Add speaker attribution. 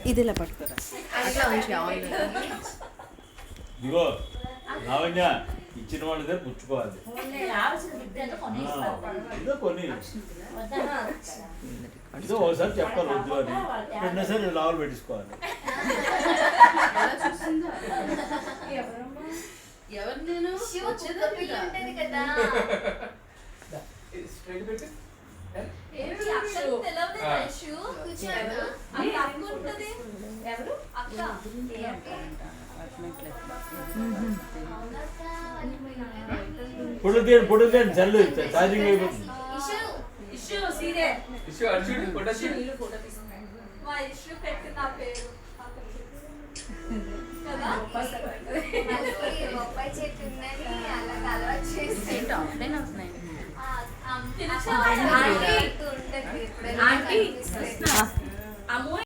Speaker 1: ఇది ఇలా పట్టుకోరా అట్లా ఉంచి
Speaker 2: ఇదిగో లావణ్య ఇచ్చిన వాళ్ళదే పుచ్చుకోవాలి. ఇదో కొన్ని ఇదో ఒకసారి చెప్పాలి వద్దు అని, రెండోసారి లావులు పెట్టించుకోవాలి.
Speaker 3: ఎవరు నేను
Speaker 2: పొడుగు తీయండి జల్లు ఛార్జింగ్ అయిపోతుంది.
Speaker 4: బొప్పాయి చెట్టు ఉందని అలా అలవాటు చేసి
Speaker 3: ఆంటీ